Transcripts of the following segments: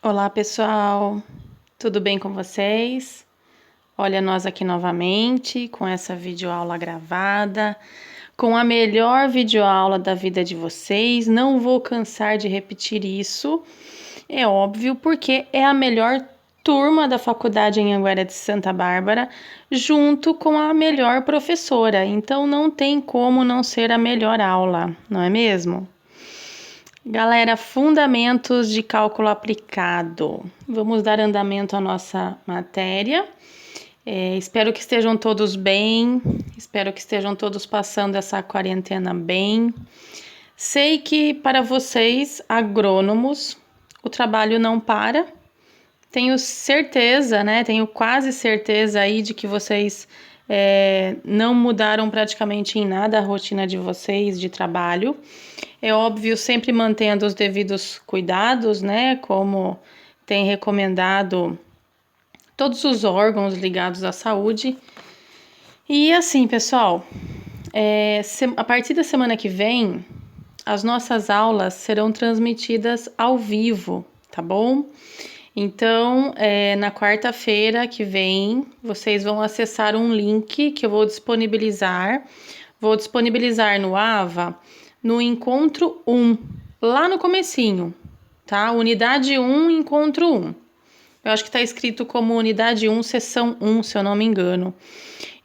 Olá, pessoal. Tudo bem com vocês? Olha nós aqui novamente com essa videoaula gravada, com a melhor videoaula da vida de vocês. Não vou cansar de repetir isso. É óbvio, porque é a melhor turma da faculdade em Anguera de Santa Bárbara, junto com a melhor professora. Então não tem como não ser a melhor aula, não é mesmo? Galera, fundamentos de cálculo aplicado. Vamos dar andamento à nossa matéria. Espero que estejam todos bem, espero que estejam todos passando essa quarentena bem. Sei que para vocês, agrônomos, o trabalho não para. Tenho certeza, né? Tenho quase certeza aí de que vocês não mudaram praticamente em nada a rotina de vocês de trabalho. É óbvio, sempre mantendo os devidos cuidados, né? Como tem recomendado todos os órgãos ligados à saúde. E assim, pessoal, a partir da semana que vem, as nossas aulas serão transmitidas ao vivo, tá bom? Então, na quarta-feira que vem, vocês vão acessar um link que eu vou disponibilizar. Vou disponibilizar no AVA, no Encontro 1, lá no comecinho, tá? Unidade 1, Encontro 1. Eu acho que está escrito como Unidade 1, Seção 1, se eu não me engano.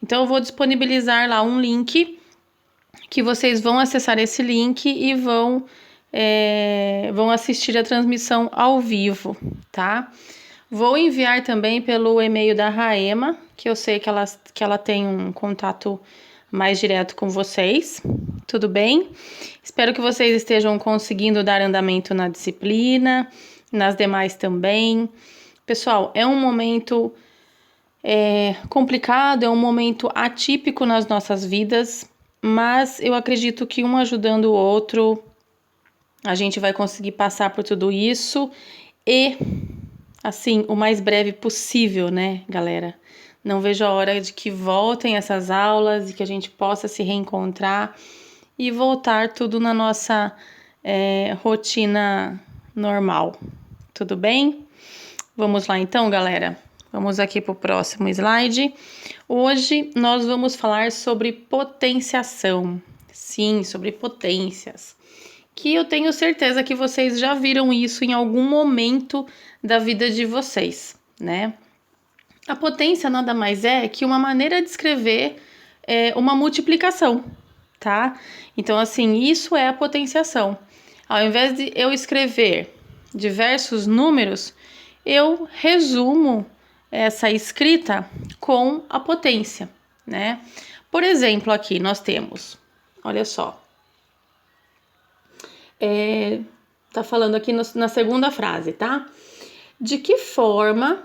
Então, eu vou disponibilizar lá um link, que vocês vão acessar esse link e vão assistir a transmissão ao vivo, tá? Vou enviar também pelo e-mail da Raema, que eu sei que ela tem um contato mais direto com vocês, tudo bem? Espero que vocês estejam conseguindo dar andamento na disciplina, nas demais também. Pessoal, é um momento complicado, é um momento atípico nas nossas vidas, mas eu acredito que um ajudando o outro, a gente vai conseguir passar por tudo isso e, assim, o mais breve possível, né, galera? Não vejo a hora de que voltem essas aulas e que a gente possa se reencontrar e voltar tudo na nossa rotina normal. Tudo bem? Vamos lá então, galera? Vamos aqui para o próximo slide. Hoje nós vamos falar sobre potenciação. Sim, sobre potências. Que eu tenho certeza que vocês já viram isso em algum momento da vida de vocês, né? A potência nada mais é que uma maneira de escrever uma multiplicação, tá? Então, assim, isso é a potenciação. Ao invés de eu escrever diversos números, eu resumo essa escrita com a potência, né? Por exemplo, aqui nós temos, olha só, tá falando aqui na segunda frase, tá? De que forma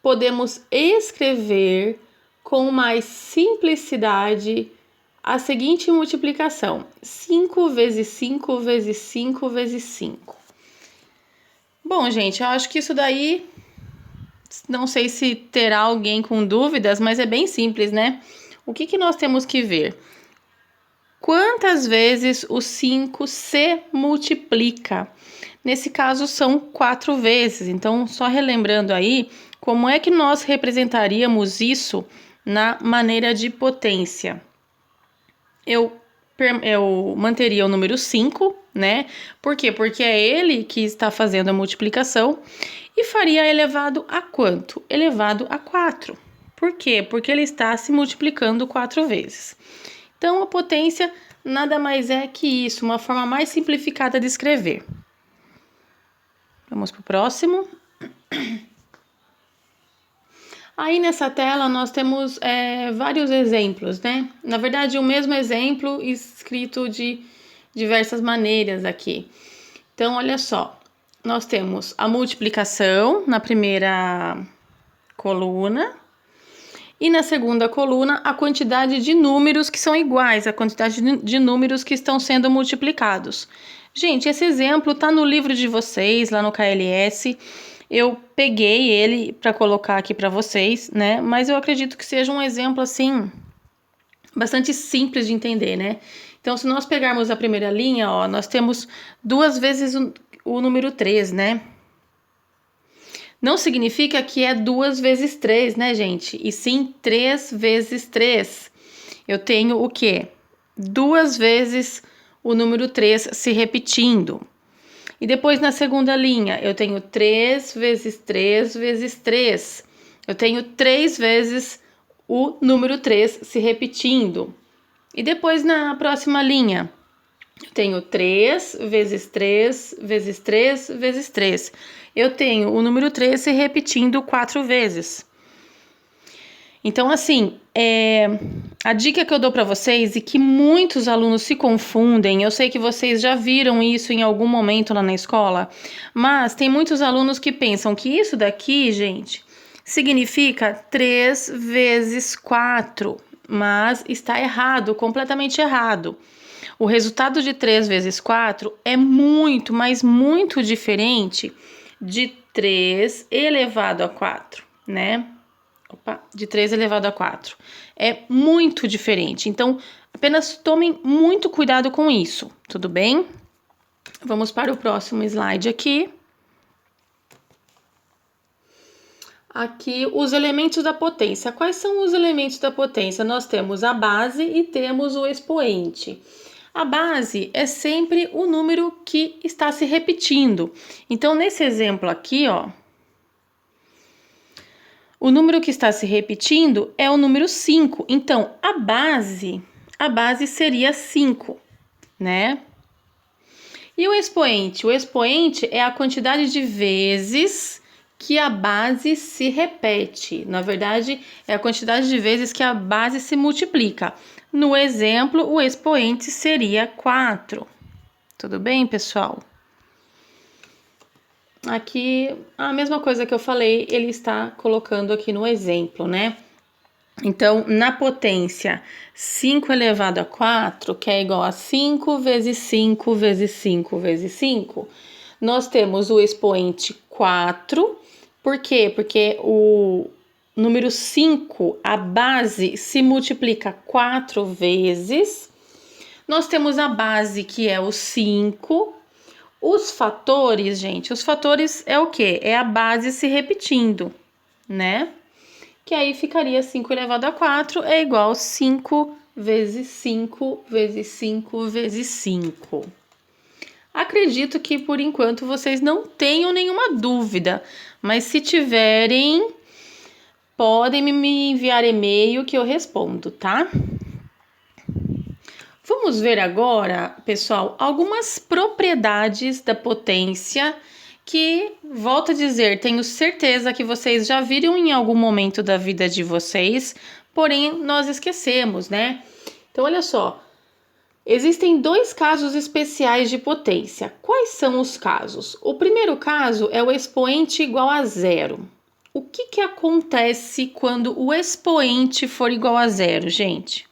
podemos escrever com mais simplicidade a seguinte multiplicação: 5 vezes 5 vezes 5 vezes 5. Bom, gente, eu acho que isso daí, não sei se terá alguém com dúvidas, mas é bem simples, né? O que nós temos que ver? Quantas vezes o 5 se multiplica? Nesse caso, são 4 vezes. Então, só relembrando aí, como é que nós representaríamos isso na maneira de potência? Eu manteria o número 5, né? Por quê? Porque é ele que está fazendo a multiplicação e faria elevado a quanto? Elevado a 4. Por quê? Porque ele está se multiplicando 4 vezes. Então, a potência nada mais é que isso, uma forma mais simplificada de escrever. Vamos para o próximo. Aí nessa tela nós temos vários exemplos, né? Na verdade, o mesmo exemplo escrito de diversas maneiras aqui. Então, olha só. Nós temos a multiplicação na primeira coluna. E na segunda coluna, a quantidade de números que são iguais, a quantidade de números que estão sendo multiplicados. Gente, esse exemplo está no livro de vocês, lá no KLS. Eu peguei ele para colocar aqui para vocês, né? Mas eu acredito que seja um exemplo, assim, bastante simples de entender, né? Então, se nós pegarmos a primeira linha, ó, nós temos 2 vezes o número 3, né? Não significa que é 2 vezes 3, né, gente? E sim 3 vezes 3. Eu tenho o quê? 2 vezes o número 3 se repetindo. E depois na segunda linha, eu tenho 3 vezes 3 vezes 3. Eu tenho 3 vezes o número 3 se repetindo. E depois na próxima linha, eu tenho 3 vezes 3 vezes 3 vezes 3. Eu tenho o número 3 se repetindo 4 vezes. Então, assim, a dica que eu dou para vocês e que muitos alunos se confundem, eu sei que vocês já viram isso em algum momento lá na escola, mas tem muitos alunos que pensam que isso daqui, gente, significa 3 vezes 4, mas está errado, completamente errado. O resultado de 3 vezes 4 é muito, mas muito diferente de 3 elevado a 4, né? De 3 elevado a 4. É muito diferente. Então, apenas tomem muito cuidado com isso, tudo bem? Vamos para o próximo slide aqui. Aqui, os elementos da potência. Quais são os elementos da potência? Nós temos a base e temos o expoente. A base é sempre o número que está se repetindo. Então, nesse exemplo aqui, ó, o número que está se repetindo é o número 5. Então, a base seria 5, né? E o expoente? O expoente é a quantidade de vezes que a base se repete. Na verdade, é a quantidade de vezes que a base se multiplica. No exemplo, o expoente seria 4. Tudo bem, pessoal? Aqui, a mesma coisa que eu falei, ele está colocando aqui no exemplo, né? Então, na potência 5 elevado a 4, que é igual a 5 vezes 5 vezes 5 vezes 5, nós temos o expoente 4. Por quê? Porque o número 5, a base, se multiplica 4 vezes. Nós temos a base, que é o 5. Os fatores, gente, os fatores é o quê? É a base se repetindo, né? Que aí ficaria 5 elevado a 4 é igual a 5 vezes 5 vezes 5 vezes 5. Acredito que por enquanto vocês não tenham nenhuma dúvida, mas se tiverem, podem me enviar e-mail que eu respondo, tá? Vamos ver agora, pessoal, algumas propriedades da potência que, volto a dizer, tenho certeza que vocês já viram em algum momento da vida de vocês, porém nós esquecemos, né? Então, olha só, existem 2 casos especiais de potência. Quais são os casos? O primeiro caso é o expoente igual a 0. O que acontece quando o expoente for igual a 0, gente?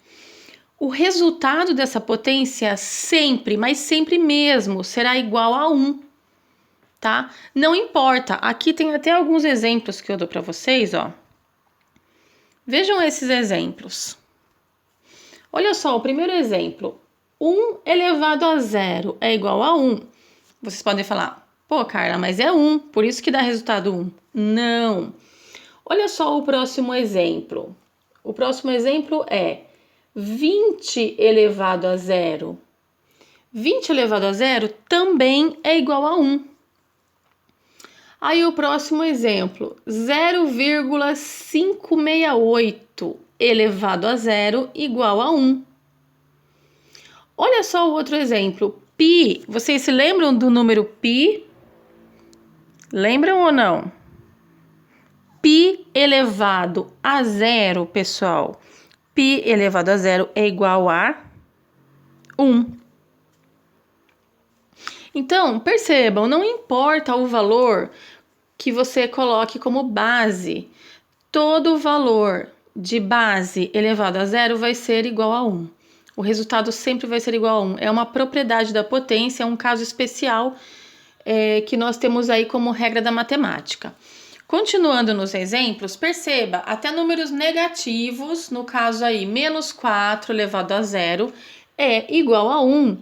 O resultado dessa potência sempre, mas sempre mesmo, será igual a 1, tá? Não importa, aqui tem até alguns exemplos que eu dou para vocês, ó. Vejam esses exemplos. Olha só, o primeiro exemplo, 1 elevado a 0 é igual a 1. Vocês podem falar, pô, Carla, mas é 1, por isso que dá resultado 1. Não. Olha só o próximo exemplo. O próximo exemplo é 20 elevado a 0. 20 elevado a 0 também é igual a 1. Aí o próximo exemplo, 0,568 elevado a 0 igual a 1. Olha só o outro exemplo, π. Vocês se lembram do número π? Lembram ou não? Π elevado a 0, pessoal. Π elevado a 0 é igual a 1. Então, percebam, não importa o valor que você coloque como base, todo valor de base elevado a 0 vai ser igual a 1. O resultado sempre vai ser igual a 1. É uma propriedade da potência, é um caso especial que nós temos aí como regra da matemática. Continuando nos exemplos, perceba, até números negativos, no caso aí, menos 4 elevado a 0, é igual a 1.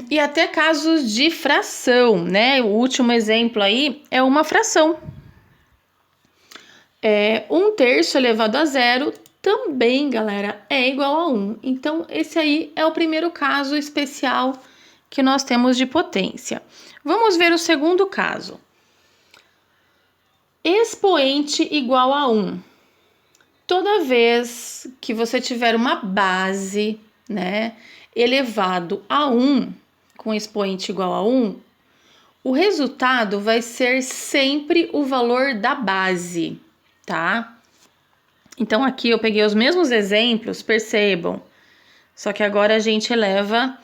e até casos de fração, né? O último exemplo aí é uma fração. 1/3 elevado a zero também, galera, é igual a 1. Então, esse aí é o primeiro caso especial que nós temos de potência. Vamos ver o segundo caso. Expoente igual a 1. Toda vez que você tiver uma base, né, elevado a 1, com expoente igual a 1, o resultado vai ser sempre o valor da base, tá? Então, aqui eu peguei os mesmos exemplos, percebam. Só que agora a gente eleva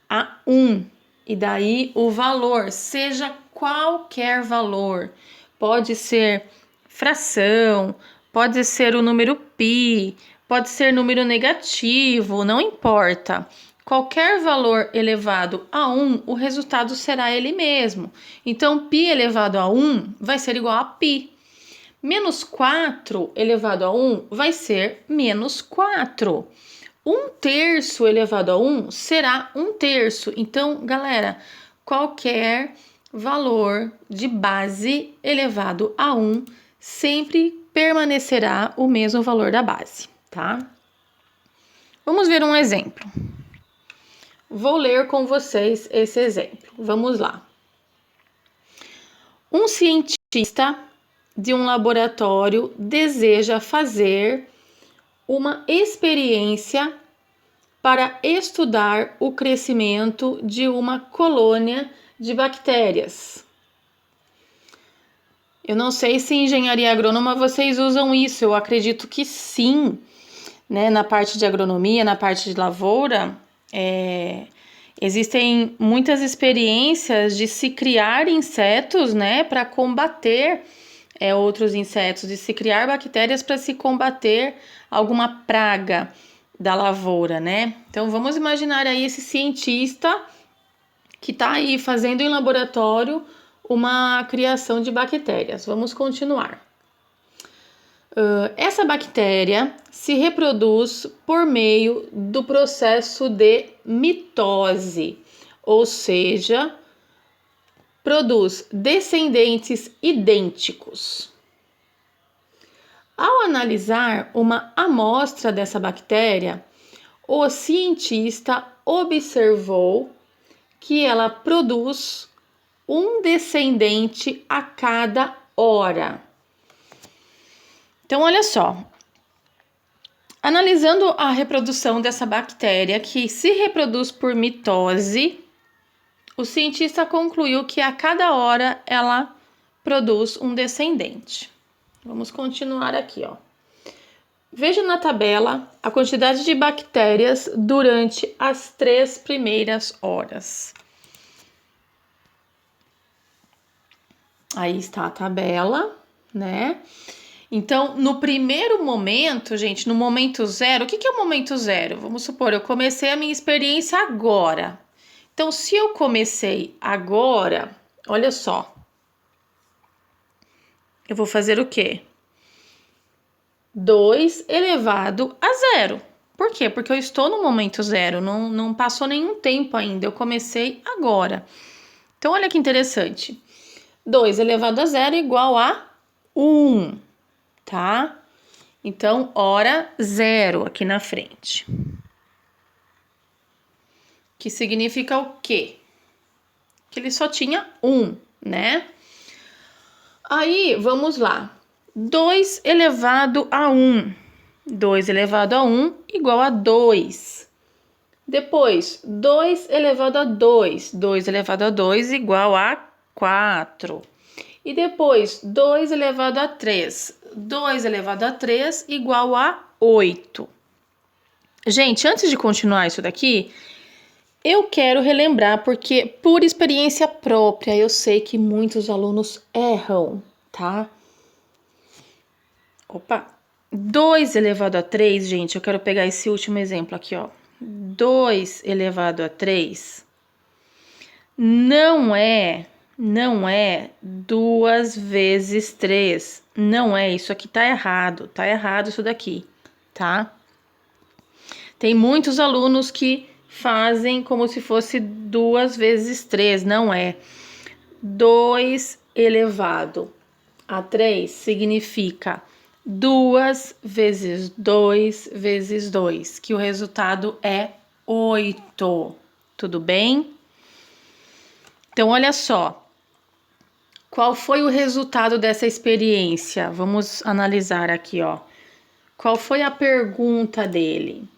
a 1. E daí o valor, seja qualquer valor. Pode ser fração, pode ser o número π, pode ser número negativo, não importa. Qualquer valor elevado a 1, o resultado será ele mesmo. Então, π elevado a 1 vai ser igual a π. Menos 4 elevado a 1 vai ser menos 4. 1/3 elevado a 1 será 1/3. Então, galera, qualquer valor de base elevado a 1 sempre permanecerá o mesmo valor da base, tá? Vamos ver um exemplo. Vou ler com vocês esse exemplo. Vamos lá. Um cientista de um laboratório deseja fazer uma experiência para estudar o crescimento de uma colônia de bactérias. Eu não sei se em engenharia agrônoma vocês usam isso, eu acredito que sim, né? Na parte de agronomia, na parte de lavoura, existem muitas experiências de se criar insetos, né, para combater outros insetos, de se criar bactérias para se combater alguma praga da lavoura, né? Então vamos imaginar aí esse cientista que está aí fazendo em laboratório uma criação de bactérias. Vamos continuar. Essa bactéria se reproduz por meio do processo de mitose, ou seja, produz descendentes idênticos. Ao analisar uma amostra dessa bactéria, o cientista observou que ela produz um descendente a cada hora. Então, olha só. Analisando a reprodução dessa bactéria que se reproduz por mitose, o cientista concluiu que a cada hora ela produz um descendente. Vamos continuar aqui, ó. Veja na tabela a quantidade de bactérias durante as 3 primeiras horas. Aí está a tabela, né? Então, no primeiro momento, gente, no momento zero, o que é o momento zero? Vamos supor, eu comecei a minha experiência agora. Então, se eu comecei agora, olha só. Eu vou fazer o quê? 2 elevado a zero. Por quê? Porque eu estou no momento zero, não passou nenhum tempo ainda, eu comecei agora. Então, olha que interessante. 2 elevado a zero igual a 1, tá? Então, hora zero aqui na frente. Que significa o quê? Que ele só tinha 1, né? Aí, vamos lá. 2 elevado a 1. 2 elevado a 1 igual a 2. Depois, 2 elevado a 2. 2 elevado a 2 igual a 4. E depois, 2 elevado a 3. 2 elevado a 3 igual a 8. Gente, antes de continuar isso daqui, eu quero relembrar, porque por experiência própria, eu sei que muitos alunos erram, tá? Opa! 2 elevado a 3, gente, eu quero pegar esse último exemplo aqui, ó. 2 elevado a 3 não é 2 vezes 3. Não é, isso aqui tá errado isso daqui, tá? Tem muitos alunos que fazem como se fosse 2 vezes 3, não é. 2 elevado a 3 significa 2 vezes 2 vezes 2, que o resultado é 8. Tudo bem? Então, olha só. Qual foi o resultado dessa experiência? Vamos analisar aqui, ó. Qual foi a pergunta dele?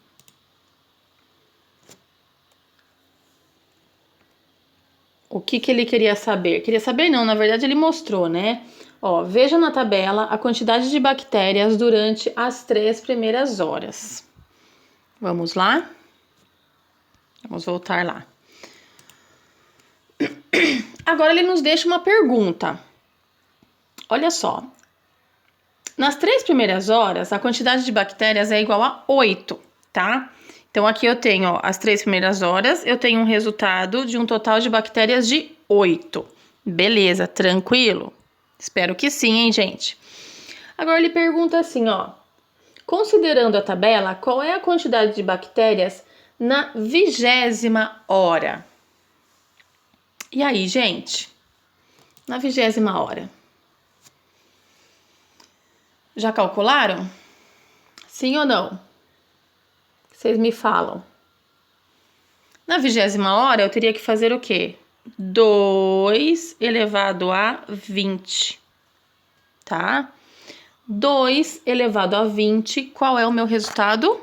O que ele queria saber? Queria saber não, na verdade ele mostrou, né? Ó, veja na tabela a quantidade de bactérias durante as 3 primeiras horas. Vamos lá? Vamos voltar lá. Agora ele nos deixa uma pergunta. Olha só. Nas 3 primeiras horas, a quantidade de bactérias é igual a 8, tá? Então, aqui eu tenho, ó, as 3 primeiras horas, eu tenho um resultado de um total de bactérias de 8. Beleza, tranquilo? Espero que sim, hein, gente? Agora ele pergunta assim, ó. Considerando a tabela, qual é a quantidade de bactérias na 20ª hora? E aí, gente? Na 20ª hora. Já calcularam? Sim ou não? Vocês me falam. Na 20ª hora, eu teria que fazer o quê? 2 elevado a 20, tá? 2 elevado a 20, qual é o meu resultado?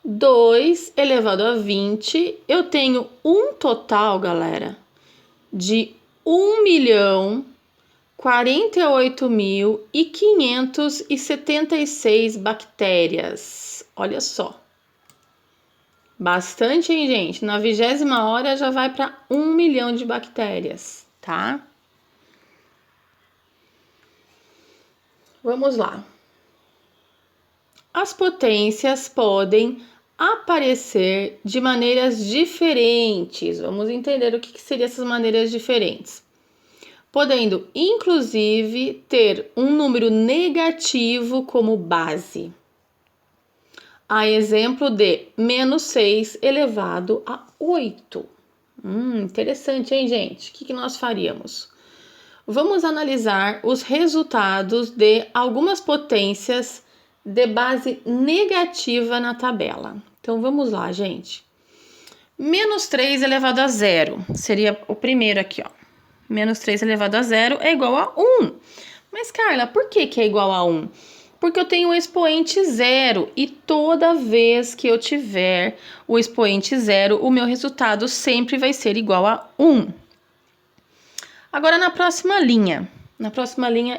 Dois elevado a 20, eu tenho um total, galera, de 1.048.576 bactérias. Olha só. Bastante, hein, gente? Na 20ª hora já vai para 1 milhão de bactérias, tá? Vamos lá. As potências podem aparecer de maneiras diferentes. Vamos entender o que seriam essas maneiras diferentes. Podendo, inclusive, ter um número negativo como base. A exemplo de -6 elevado a 8. Interessante, hein, gente? O que nós faríamos? Vamos analisar os resultados de algumas potências de base negativa na tabela. Então, vamos lá, gente. -3 elevado a 0 seria o primeiro aqui, ó. -3 elevado a 0 é igual a 1. Mas, Carla, por que é igual a 1? Porque eu tenho o expoente 0 e toda vez que eu tiver o expoente 0, o meu resultado sempre vai ser igual a 1. Agora, na próxima linha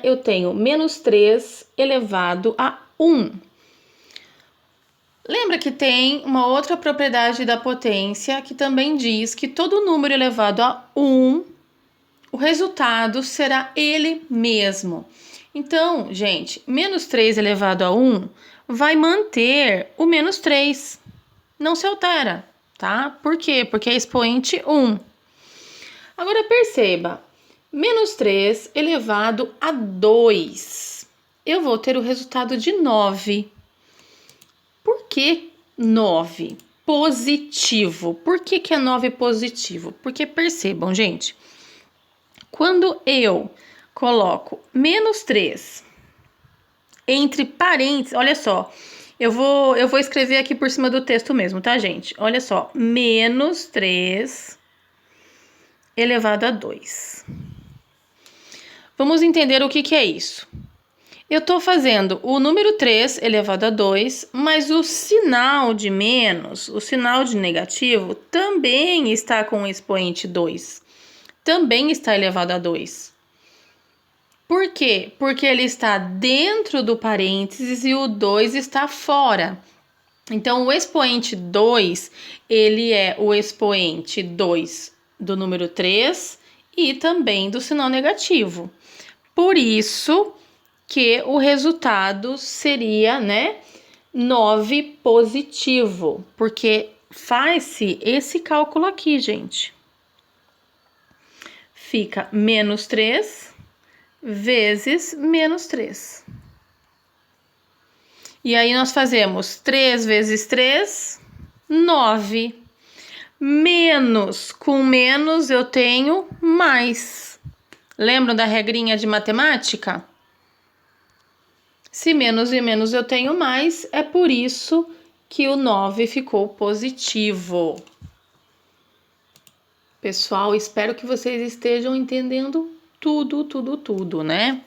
eu tenho -3 elevado a 1. Lembra que tem uma outra propriedade da potência que também diz que todo número elevado a 1, o resultado será ele mesmo. Então, gente, -3 elevado a 1 vai manter o -3. Não se altera, tá? Por quê? Porque é expoente 1. Agora, perceba, -3 elevado a 2. Eu vou ter o resultado de 9. Por que 9? Positivo. Por que é 9 positivo? Porque percebam, gente, quando eu coloco -3 entre parênteses, olha só, eu vou escrever aqui por cima do texto mesmo, tá, gente? Olha só, -3 elevado a 2. Vamos entender o que é isso. Eu estou fazendo o número 3 elevado a 2, mas o sinal de menos, o sinal de negativo, também está com o expoente 2. Também está elevado a 2. Por quê? Porque ele está dentro do parênteses e o 2 está fora. Então, o expoente 2, ele é o expoente 2 do número 3 e também do sinal negativo. Por isso que o resultado seria, né, 9 positivo, porque faz-se esse cálculo aqui, gente. Fica -3 vezes -3. E aí nós fazemos 3 vezes 3, 9. Menos, com menos eu tenho mais. Lembram da regrinha de matemática? Se menos e menos eu tenho mais, é por isso que o 9 ficou positivo. Pessoal, espero que vocês estejam entendendo tudo, né?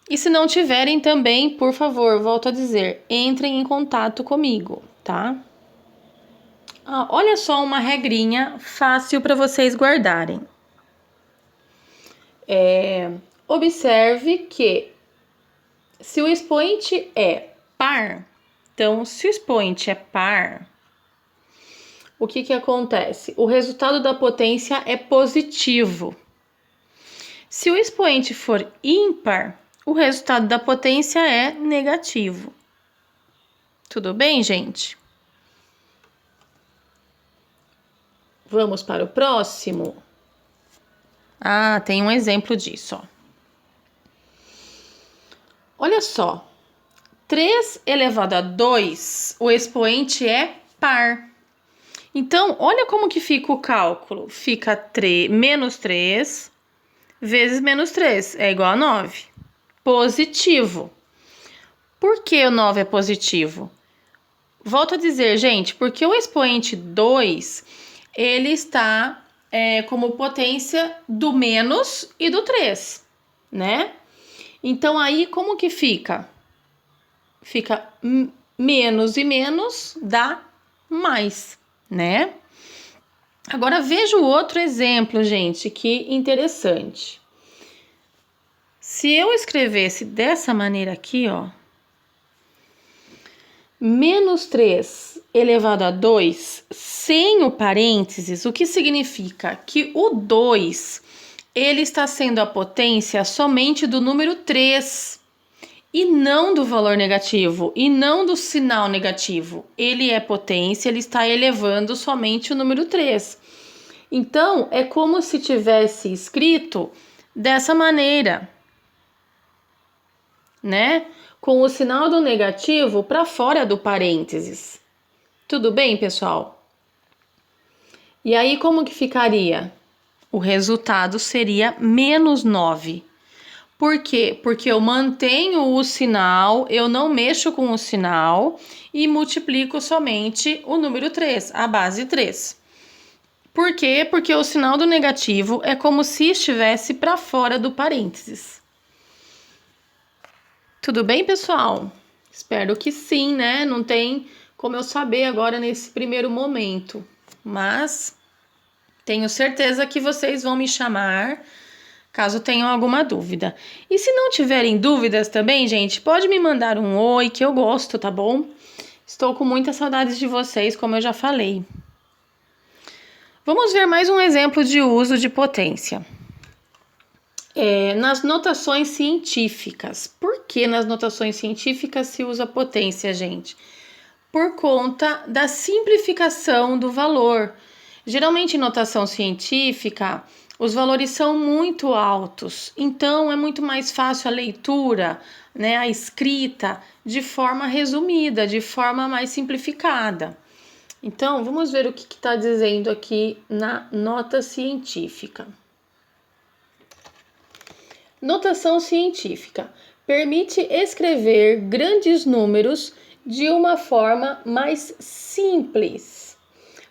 E se não tiverem também, por favor, volto a dizer, entrem em contato comigo, tá? Olha só uma regrinha fácil para vocês guardarem. Observe que se o expoente é par, então se o expoente é par, o que acontece? O resultado da potência é positivo. Se o expoente for ímpar, o resultado da potência é negativo. Tudo bem, gente? Vamos para o próximo? Tem um exemplo disso, ó. Olha só, 3 elevado a 2, o expoente é par. Então, olha como que fica o cálculo. Fica menos 3 vezes menos 3 é igual a 9. Positivo. Por que o 9 é positivo? Volto a dizer, gente, porque o expoente 2, ele está como potência do menos e do 3, né? Então, aí, como que fica? Fica menos e menos dá mais, né? Agora, veja o outro exemplo, gente, que interessante. Se eu escrevesse dessa maneira aqui, ó, menos 3 elevado a 2 sem o parênteses, o que significa? Que o 2, ele está sendo a potência somente do número 3 e não do valor negativo, e não do sinal negativo. Ele é potência, ele está elevando somente o número 3. Então, é como se tivesse escrito dessa maneira, né? Com o sinal do negativo para fora do parênteses. Tudo bem, pessoal? E aí, como que ficaria? O resultado seria menos 9. Por quê? Porque eu mantenho o sinal, eu não mexo com o sinal e multiplico somente o número 3, a base 3. Por quê? Porque o sinal do negativo é como se estivesse para fora do parênteses. Tudo bem, pessoal? Espero que sim, né? Não tem como eu saber agora nesse primeiro momento, mas tenho certeza que vocês vão me chamar caso tenham alguma dúvida. E se não tiverem dúvidas também, gente, pode me mandar um oi, que eu gosto, tá bom? Estou com muitas saudades de vocês, como eu já falei. Vamos ver mais um exemplo de uso de potência. Nas notações científicas. Por que nas notações científicas se usa potência, gente? Por conta da simplificação do valor. Geralmente, em notação científica, os valores são muito altos, então é muito mais fácil a leitura, né, a escrita de forma resumida, de forma mais simplificada. Então, vamos ver o que está dizendo aqui na nota científica. Notação científica permite escrever grandes números de uma forma mais simples,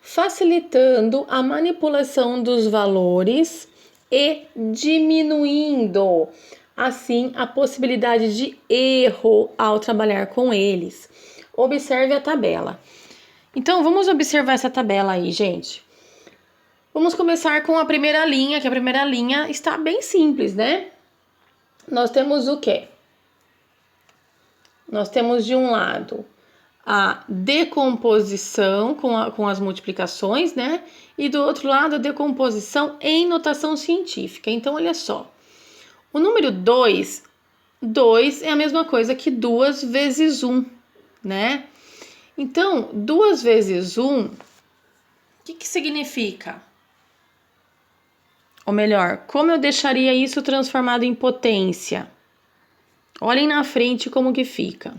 facilitando a manipulação dos valores e diminuindo, assim, a possibilidade de erro ao trabalhar com eles. Observe a tabela. Então, vamos observar essa tabela aí, gente. Vamos começar com a primeira linha, que a primeira linha está bem simples, né? Nós temos o quê? Nós temos de um lado a decomposição com as multiplicações, né? E do outro lado a decomposição em notação científica. Então, olha só. O número 2 é a mesma coisa que 2 vezes 1, né? Então, 2 vezes 1, o que significa? Ou melhor, como eu deixaria isso transformado em potência? Olhem na frente como que fica.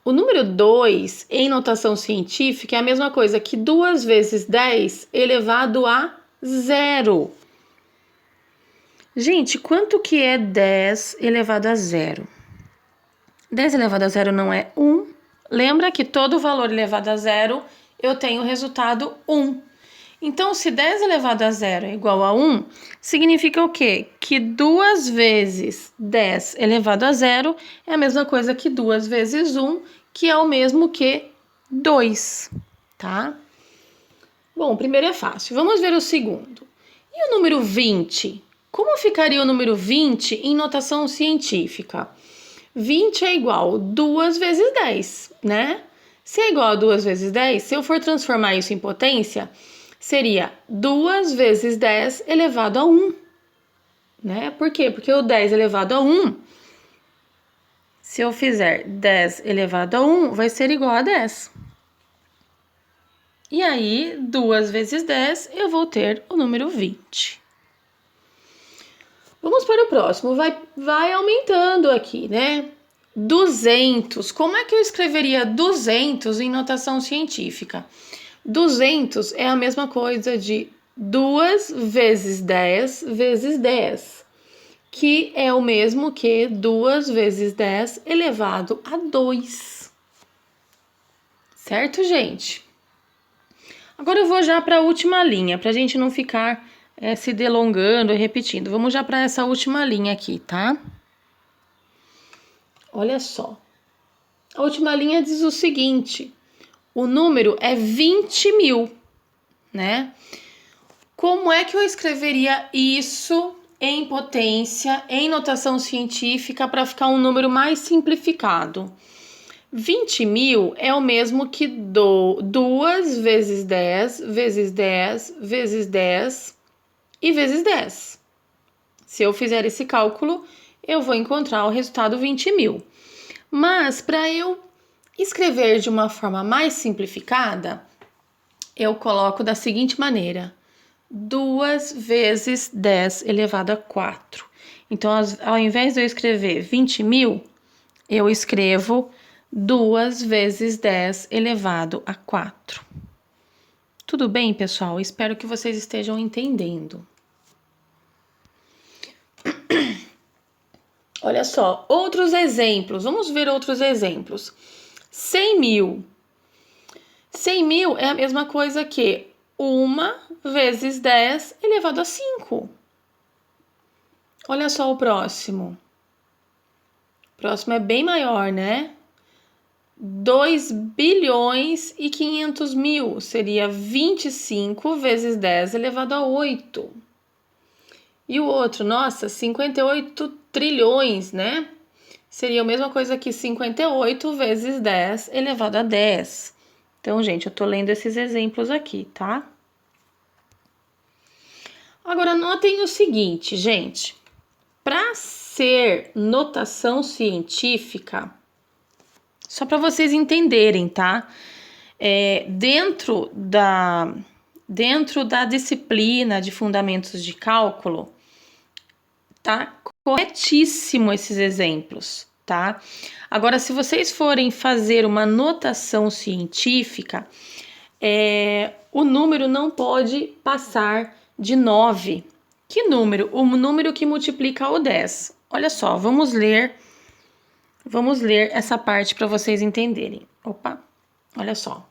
O número 2, em notação científica, é a mesma coisa que 2 vezes 10 elevado a 0. Gente, quanto que é 10 elevado a 0? 10 elevado a 0 não é 1. Lembra que todo valor elevado a 0, eu tenho o resultado 1. Então, se 10 elevado a 0 é igual a 1, significa o quê? Que 2 vezes 10 elevado a 0 é a mesma coisa que 2 vezes 1, que é o mesmo que 2, tá? Bom, o primeiro é fácil. Vamos ver o segundo. E o número 20? Como ficaria o número 20 em notação científica? 20 é igual a 2 vezes 10, né? Se é igual a 2 vezes 10, se eu for transformar isso em potência, seria 2 vezes 10 elevado a 1, né? Por quê? Porque o 10 elevado a 1, se eu fizer 10 elevado a 1, vai ser igual a 10. E aí, 2 vezes 10, eu vou ter o número 20. Vamos para o próximo, vai aumentando aqui, né? 200, como é que eu escreveria 200 em notação científica? 200 é a mesma coisa de 2 vezes 10 vezes 10, que é o mesmo que 2 vezes 10 elevado a 2. Certo, gente? Agora eu vou já para a última linha, para a gente não ficar se delongando e repetindo. Vamos já para essa última linha aqui, tá? Olha só. A última linha diz o seguinte: o número é 20.000, né? Como é que eu escreveria isso em potência, em notação científica, para ficar um número mais simplificado? 20.000 é o mesmo que 2 vezes 10 vezes 10 vezes 10 e vezes 10. Se eu fizer esse cálculo, eu vou encontrar o resultado 20.000. Mas para eu escrever de uma forma mais simplificada, eu coloco da seguinte maneira: 2 vezes 10 elevado a 4. Então, ao invés de eu escrever 20.000, eu escrevo 2 vezes 10 elevado a 4. Tudo bem, pessoal? Espero que vocês estejam entendendo. Olha só, outros exemplos. Vamos ver outros exemplos. 100.000. 100.000 é a mesma coisa que 1 vezes 10 elevado a 5. Olha só o próximo. O próximo é bem maior, né? 2 bilhões e 500 mil seria 25 vezes 10 elevado a 8. E o outro, nossa, 58 trilhões, né? Seria a mesma coisa que 58 vezes 10 elevado a 10. Então, gente, eu tô lendo esses exemplos aqui, tá? Agora, notem o seguinte, gente. Para ser notação científica, só para vocês entenderem, tá? Dentro da disciplina de fundamentos de cálculo, tá corretíssimo esses exemplos, tá? Agora, se vocês forem fazer uma notação científica, o número não pode passar de 9. Que número? O número que multiplica o 10. Olha só, vamos ler essa parte para vocês entenderem. Opa, olha só.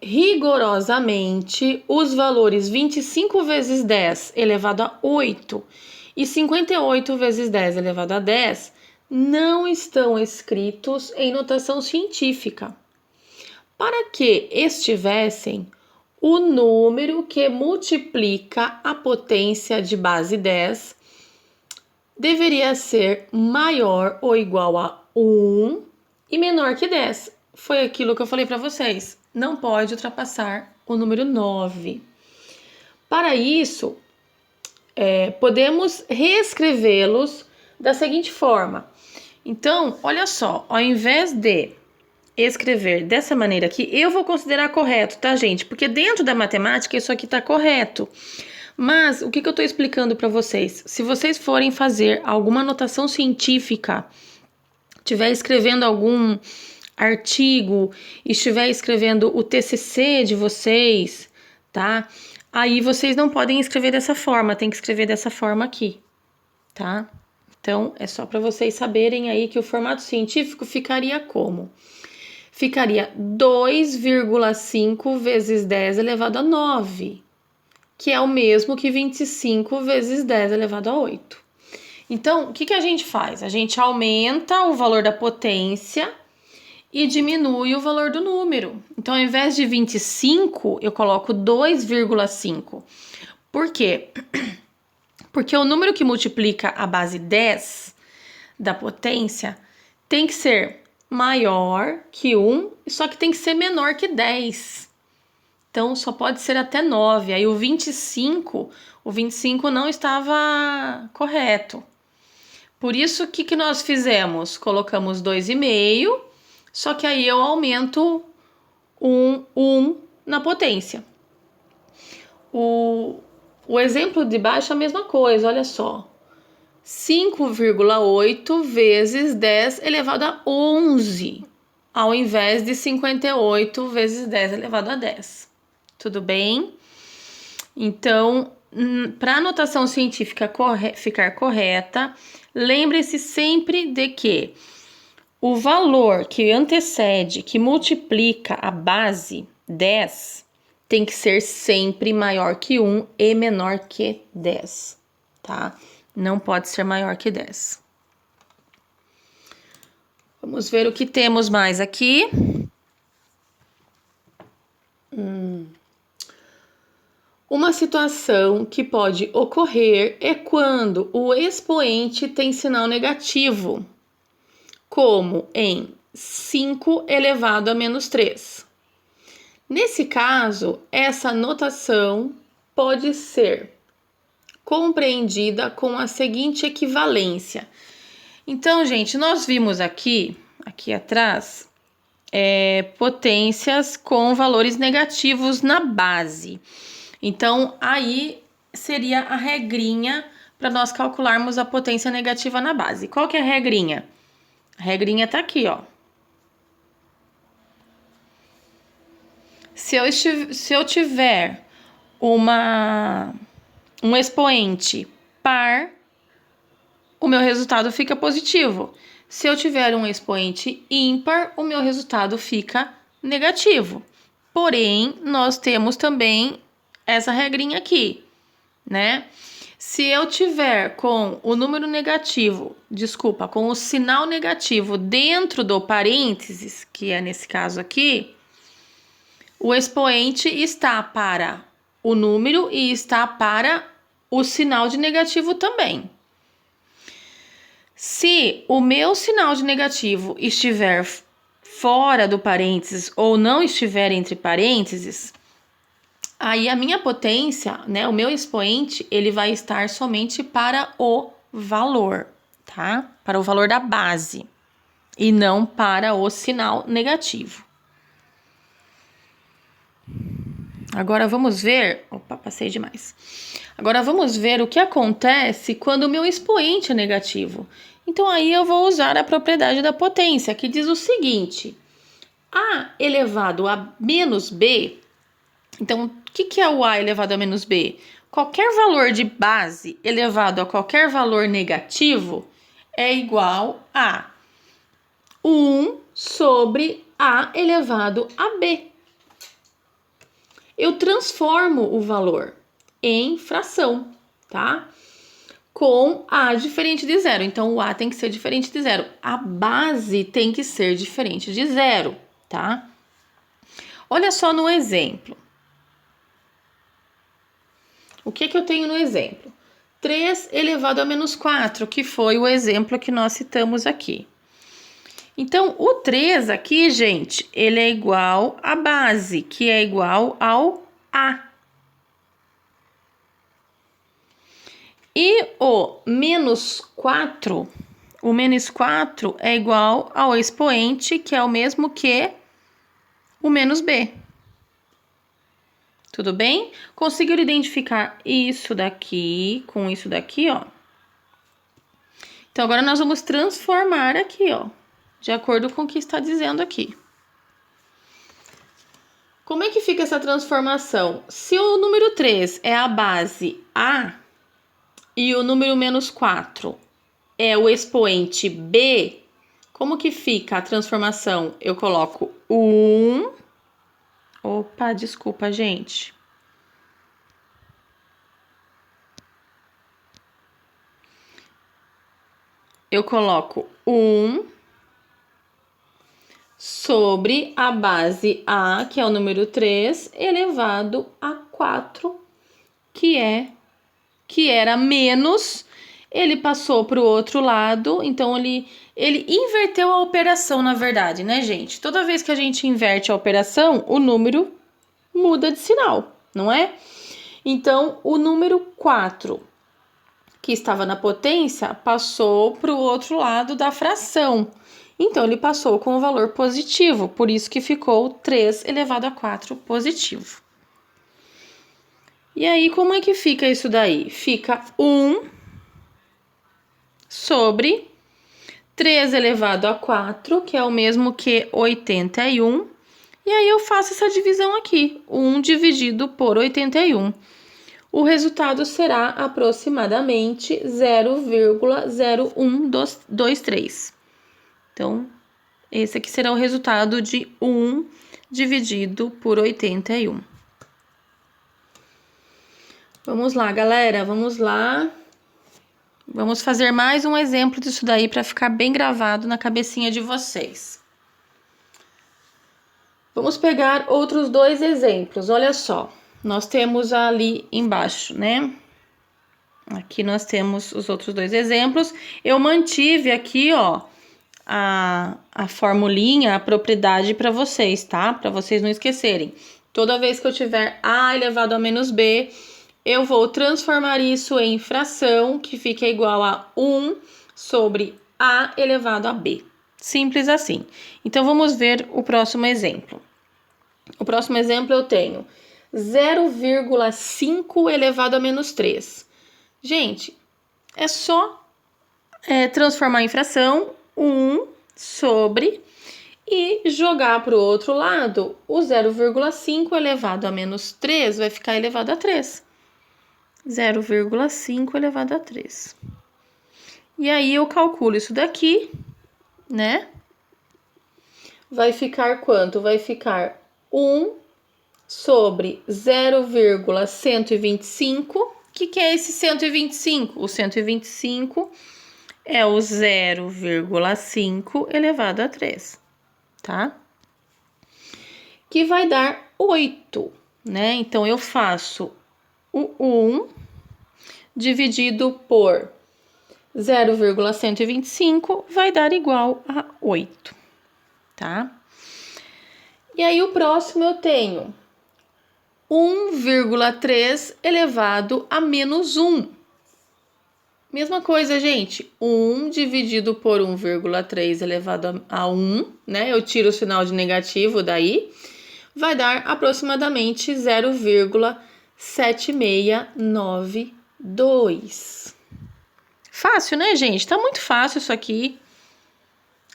Rigorosamente, os valores 25 vezes 10 elevado a 8 e 58 vezes 10 elevado a 10 não estão escritos em notação científica. Para que estivessem, o número que multiplica a potência de base 10 deveria ser maior ou igual a 1 e menor que 10. Foi aquilo que eu falei para vocês. Não pode ultrapassar o número 9. Para isso, podemos reescrevê-los da seguinte forma. Então, olha só, ao invés de escrever dessa maneira aqui, eu vou considerar correto, tá, gente? Porque dentro da matemática isso aqui tá correto. Mas o que eu estou explicando para vocês? Se vocês forem fazer alguma anotação científica, estiver escrevendo algum artigo, estiver escrevendo o TCC de vocês, tá? Aí vocês não podem escrever dessa forma, tem que escrever dessa forma aqui, tá? Então, é só para vocês saberem aí que o formato científico ficaria como? Ficaria 2,5 vezes 10 elevado a 9, que é o mesmo que 25 vezes 10 elevado a 8. Então, o que a gente faz? A gente aumenta o valor da potência e diminui o valor do número. Então, ao invés de 25, eu coloco 2,5. Por quê? Porque o número que multiplica a base 10 da potência tem que ser maior que 1, só que tem que ser menor que 10. Então, só pode ser até 9. Aí o 25 não estava correto. Por isso, o que nós fizemos? Colocamos 2,5, só que aí eu aumento 1 na potência. O exemplo de baixo é a mesma coisa, olha só. 5,8 vezes 10 elevado a 11, ao invés de 58 vezes 10 elevado a 10. Tudo bem? Então, para a notação científica ficar correta, lembre-se sempre de que o valor que antecede, que multiplica a base 10, tem que ser sempre maior que 1 e menor que 10, tá? Não pode ser maior que 10. Vamos ver o que temos mais aqui. Uma situação que pode ocorrer é quando o expoente tem sinal negativo, como em 5 elevado a menos 3. Nesse caso, essa notação pode ser compreendida com a seguinte equivalência. Então, gente, nós vimos aqui atrás, potências com valores negativos na base. Então, aí seria a regrinha para nós calcularmos a potência negativa na base. Qual que é a regrinha? A regrinha tá aqui, ó. Se eu tiver um expoente par, o meu resultado fica positivo. Se eu tiver um expoente ímpar, o meu resultado fica negativo. Porém, nós temos também essa regrinha aqui, né? Se eu tiver com o número negativo, com o sinal negativo dentro do parênteses, que é nesse caso aqui, o expoente está para o número e está para o sinal de negativo também. Se o meu sinal de negativo estiver fora do parênteses ou não estiver entre parênteses, aí a minha potência, né, o meu expoente, ele vai estar somente para o valor, tá? Para o valor da base e não para o sinal negativo. Agora vamos ver... Opa, passei demais. Agora vamos ver o que acontece quando o meu expoente é negativo. Então aí eu vou usar a propriedade da potência, que diz o seguinte: A elevado a menos B. Então, o que é o A elevado a menos B? Qualquer valor de base elevado a qualquer valor negativo é igual a 1 sobre A elevado a B. Eu transformo o valor em fração, tá? Com A diferente de zero. Então, o A tem que ser diferente de zero. A base tem que ser diferente de zero, tá? Olha só no exemplo. O que eu tenho no exemplo? 3 elevado a menos 4, que foi o exemplo que nós citamos aqui. Então, o 3 aqui, gente, ele é igual à base, que é igual ao A. E o menos 4 é igual ao expoente, que é o mesmo que o menos B. Tudo bem? Conseguiram identificar isso daqui com isso daqui, ó? Então, agora nós vamos transformar aqui, ó, de acordo com o que está dizendo aqui. Como é que fica essa transformação? Se o número 3 é a base A e o número menos 4 é o expoente B, como que fica a transformação? Eu coloco 1. Opa, desculpa, gente. Eu coloco 1 sobre a base A, que é o número 3, elevado a 4, que era menos, ele passou para o outro lado, então ele inverteu a operação, na verdade, né, gente? Toda vez que a gente inverte a operação, o número muda de sinal, não é? Então, o número 4, que estava na potência, passou para o outro lado da fração. Então, ele passou com o valor positivo, por isso que ficou 3 elevado a 4 positivo. E aí, como é que fica isso daí? Fica 1 sobre 3 elevado a 4, que é o mesmo que 81. E aí, eu faço essa divisão aqui, 1 dividido por 81. O resultado será aproximadamente 0,0123. Então, esse aqui será o resultado de 1 dividido por 81. Vamos lá, galera, vamos lá. Vamos fazer mais um exemplo disso daí para ficar bem gravado na cabecinha de vocês. Vamos pegar outros 2 exemplos, olha só. Nós temos ali embaixo, né? Aqui nós temos os outros 2 exemplos. Eu mantive aqui, ó, a formulinha, a propriedade para vocês, tá? Para vocês não esquecerem. Toda vez que eu tiver A elevado a menos B, eu vou transformar isso em fração, que fica igual a 1 sobre A elevado a B. Simples assim. Então, vamos ver o próximo exemplo. O próximo exemplo eu tenho 0,5 elevado a menos 3. Gente, é só transformar em fração 1 sobre e jogar para o outro lado. O 0,5 elevado a menos 3 vai ficar elevado a 3. 0,5 elevado a 3. E aí eu calculo isso daqui, né? Vai ficar quanto? Vai ficar 1 sobre 0,125. O que é esse 125? O 125 é o 0,5 elevado a 3, tá? Que vai dar 8, né? Então, eu faço o 1 dividido por 0,125 vai dar igual a 8, tá? E aí, o próximo eu tenho 1,3 elevado a menos 1. Mesma coisa, gente. 1 dividido por 1,3 elevado a 1, né? Eu tiro o sinal de negativo daí. Vai dar aproximadamente 0,7692. Fácil, né, gente? Tá muito fácil isso aqui.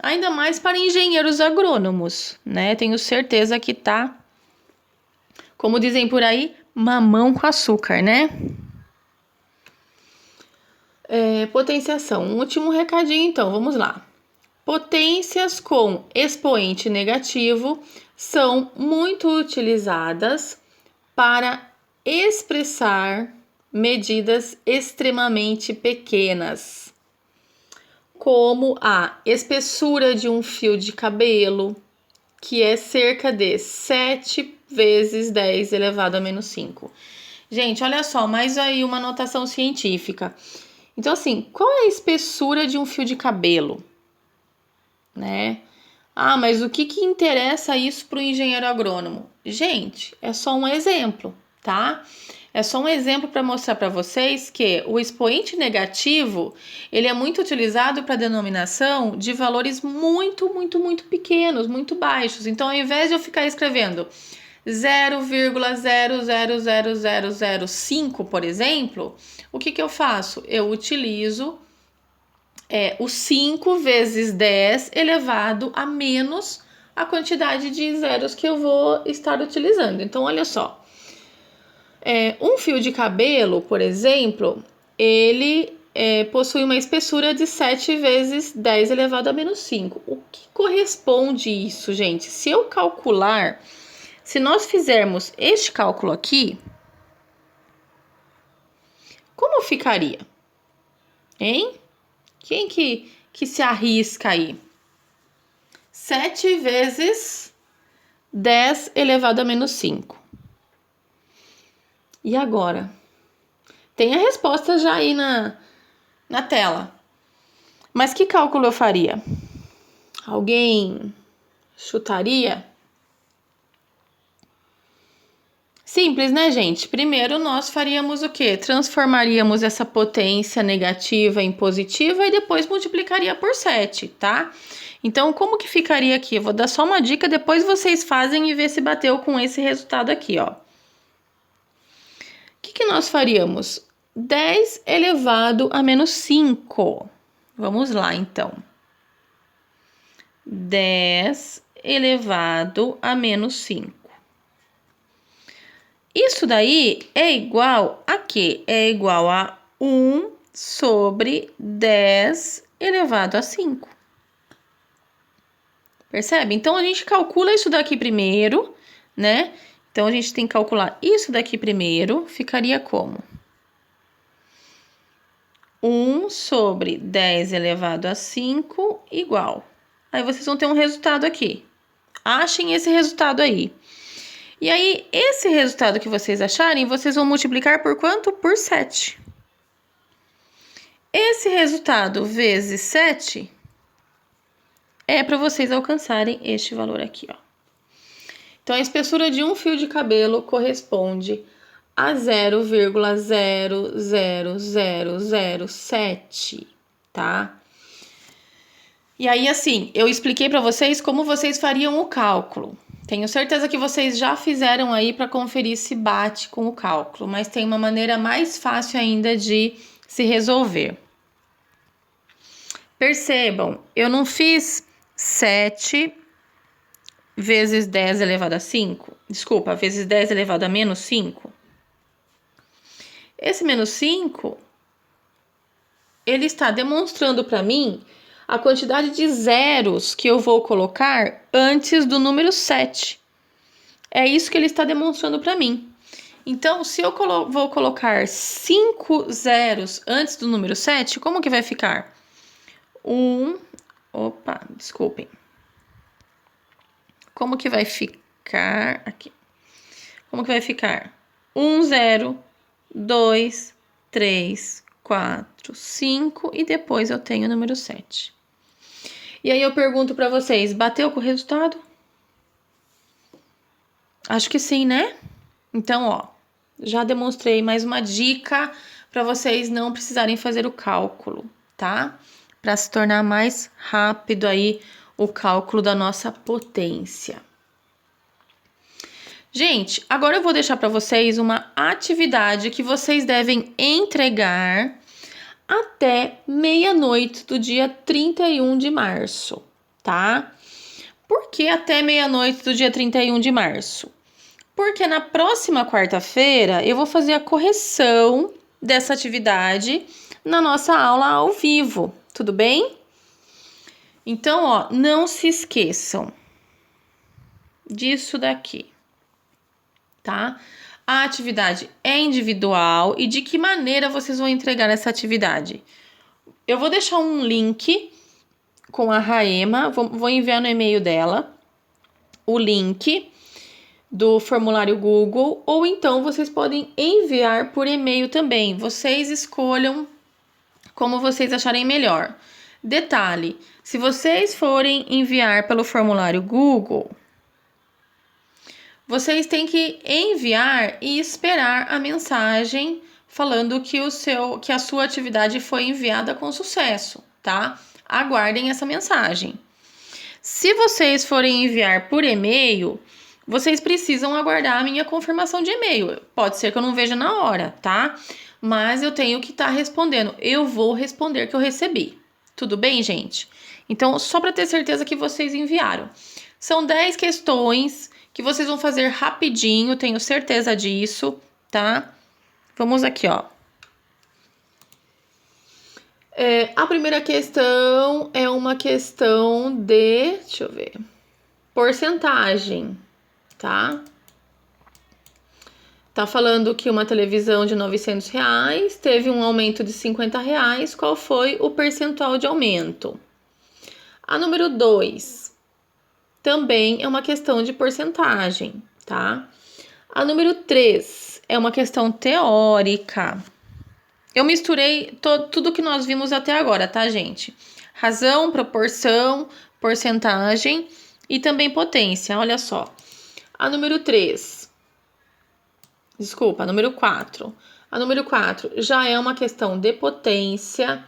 Ainda mais para engenheiros agrônomos, né? Tenho certeza que tá, como dizem por aí, mamão com açúcar, né? Potenciação. Um último recadinho, então, vamos lá. Potências com expoente negativo são muito utilizadas para expressar medidas extremamente pequenas, como a espessura de um fio de cabelo, que é cerca de 7 vezes 10 elevado a menos 5. Gente, olha só, mais aí uma notação científica. Então, assim, qual é a espessura de um fio de cabelo? Né? Ah, mas o que interessa isso para o engenheiro agrônomo? Gente, é só um exemplo, tá? É só um exemplo para mostrar para vocês que o expoente negativo, ele é muito utilizado para denominação de valores muito, muito, muito pequenos, muito baixos. Então, ao invés de eu ficar escrevendo 0,000005, por exemplo, o que eu faço? Eu utilizo o 5 vezes 10 elevado a menos a quantidade de zeros que eu vou estar utilizando. Então, olha só. Um fio de cabelo, por exemplo, ele possui uma espessura de 7 vezes 10 elevado a menos 5. O que corresponde isso, gente? Se eu calcular, se nós fizermos este cálculo aqui, como ficaria? Hein? Quem que se arrisca aí? 7 vezes 10 elevado a menos 5. E agora? Tem a resposta já aí na tela. Mas que cálculo eu faria? Alguém chutaria? Simples, né, gente? Primeiro nós faríamos o quê? Transformaríamos essa potência negativa em positiva e depois multiplicaria por 7, tá? Então, como que ficaria aqui? Eu vou dar só uma dica, depois vocês fazem e vê se bateu com esse resultado aqui, ó. O que nós faríamos? 10 elevado a menos 5. Vamos lá, então. 10 elevado a menos 5. Isso daí é igual a quê? É igual a 1 sobre 10 elevado a 5. Percebe? Então, a gente calcula isso daqui primeiro, né? Então, a gente tem que calcular isso daqui primeiro. Ficaria como? 1 sobre 10 elevado a 5 igual. Aí, vocês vão ter um resultado aqui. Achem esse resultado aí. E aí, esse resultado que vocês acharem, vocês vão multiplicar por quanto? Por 7. Esse resultado vezes 7 é para vocês alcançarem este valor aqui, ó. Então, a espessura de um fio de cabelo corresponde a 0,00007, tá? E aí, assim, eu expliquei para vocês como vocês fariam o cálculo. Tenho certeza que vocês já fizeram aí para conferir se bate com o cálculo, mas tem uma maneira mais fácil ainda de se resolver. Percebam, eu não fiz 7 vezes 10 elevado a 5. Desculpa, vezes 10 elevado a menos 5. Esse menos 5, ele está demonstrando para mim a quantidade de zeros que eu vou colocar antes do número 7. É isso que ele está demonstrando para mim. Então, se eu vou colocar 5 zeros antes do número 7, como que vai ficar? Desculpem. Como que vai ficar aqui? Como que vai ficar? 1, 0, 2, 3, 4, 5 e depois eu tenho o número 7. E aí eu pergunto para vocês, bateu com o resultado? Acho que sim, né? Então, ó, já demonstrei mais uma dica para vocês não precisarem fazer o cálculo, tá? Para se tornar mais rápido aí o cálculo da nossa potência. Gente, agora eu vou deixar para vocês uma atividade que vocês devem entregar até meia-noite do dia 31 de março, tá? Por que até meia-noite do dia 31 de março? Porque na próxima quarta-feira eu vou fazer a correção dessa atividade na nossa aula ao vivo, tudo bem? Então, ó, não se esqueçam disso daqui, tá? A atividade é individual e de que maneira vocês vão entregar essa atividade? Eu vou deixar um link com a Raema, vou enviar no e-mail dela o link do formulário Google, ou então vocês podem enviar por e-mail também. Vocês escolham como vocês acharem melhor. Detalhe, se vocês forem enviar pelo formulário Google, vocês têm que enviar e esperar a mensagem falando que a sua atividade foi enviada com sucesso, tá? Aguardem essa mensagem. Se vocês forem enviar por e-mail, vocês precisam aguardar a minha confirmação de e-mail. Pode ser que eu não veja na hora, tá? Mas eu tenho que estar respondendo. Eu vou responder que eu recebi. Tudo bem, gente? Então, só para ter certeza que vocês enviaram. São 10 questões que vocês vão fazer rapidinho, tenho certeza disso, tá? Vamos aqui, ó. A primeira questão é uma questão de, deixa eu ver, porcentagem, tá? Tá falando que uma televisão de R$ 900 teve um aumento de R$ 50. Qual foi o percentual de aumento? A número 2 também é uma questão de porcentagem, tá? A número 3 é uma questão teórica. Eu misturei tudo que nós vimos até agora, tá, gente? Razão, proporção, porcentagem e também potência, olha só. A número 3, desculpa, a número 4. A número 4 já é uma questão de potência.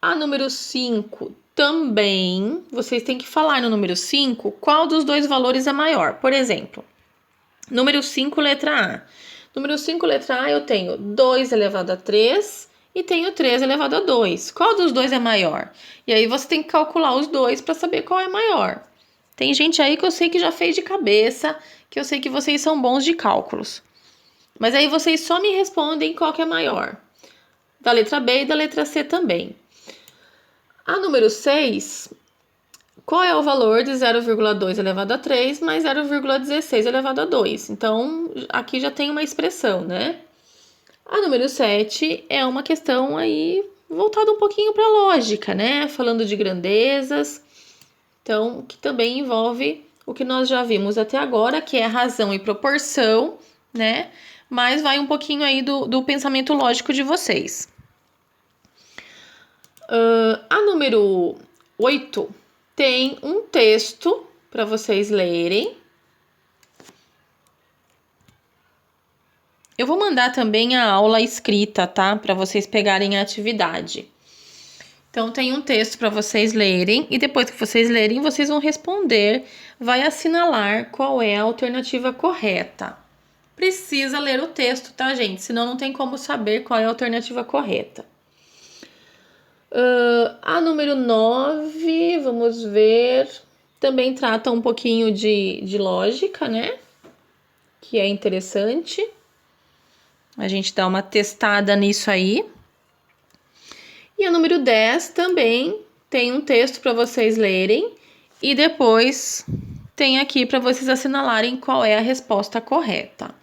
A número 5 também, vocês têm que falar no número 5 qual dos dois valores é maior. Por exemplo, número 5, letra A. Número 5, letra A, eu tenho 2 elevado a 3 e tenho 3 elevado a 2. Qual dos dois é maior? E aí você tem que calcular os dois para saber qual é maior. Tem gente aí que eu sei que já fez de cabeça, que eu sei que vocês são bons de cálculos. Mas aí vocês só me respondem qual que é maior. Da letra B e da letra C também. A número 6, qual é o valor de 0,2 elevado a 3 mais 0,16 elevado a 2? Então, aqui já tem uma expressão, né? A número 7 é uma questão aí voltada um pouquinho para a lógica, né? Falando de grandezas. Então, que também envolve o que nós já vimos até agora, que é razão e proporção, né? Mas vai um pouquinho aí do pensamento lógico de vocês. A número 8 tem um texto para vocês lerem. Eu vou mandar também a aula escrita, tá? Para vocês pegarem a atividade. Então, tem um texto para vocês lerem e depois que vocês lerem, vocês vão responder, vai assinalar qual é a alternativa correta. Precisa ler o texto, tá, gente? Senão não tem como saber qual é a alternativa correta. A número 9, vamos ver, também trata um pouquinho de lógica, né? Que é interessante. A gente dá uma testada nisso aí. E a número 10 também tem um texto para vocês lerem. E depois tem aqui para vocês assinalarem qual é a resposta correta.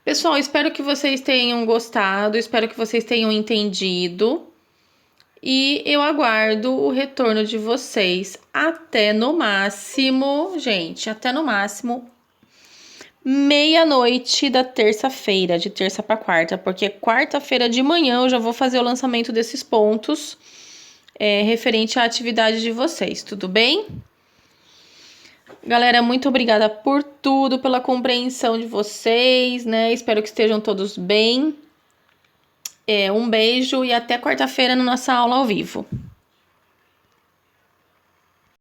Pessoal, espero que vocês tenham gostado, espero que vocês tenham entendido. E eu aguardo o retorno de vocês até no máximo, gente, até no máximo meia-noite da terça-feira, de terça para quarta, porque quarta-feira de manhã eu já vou fazer o lançamento desses pontos referente à atividade de vocês, tudo bem? Galera, muito obrigada por tudo, pela compreensão de vocês, né? Espero que estejam todos bem. Um beijo e até quarta-feira na nossa aula ao vivo.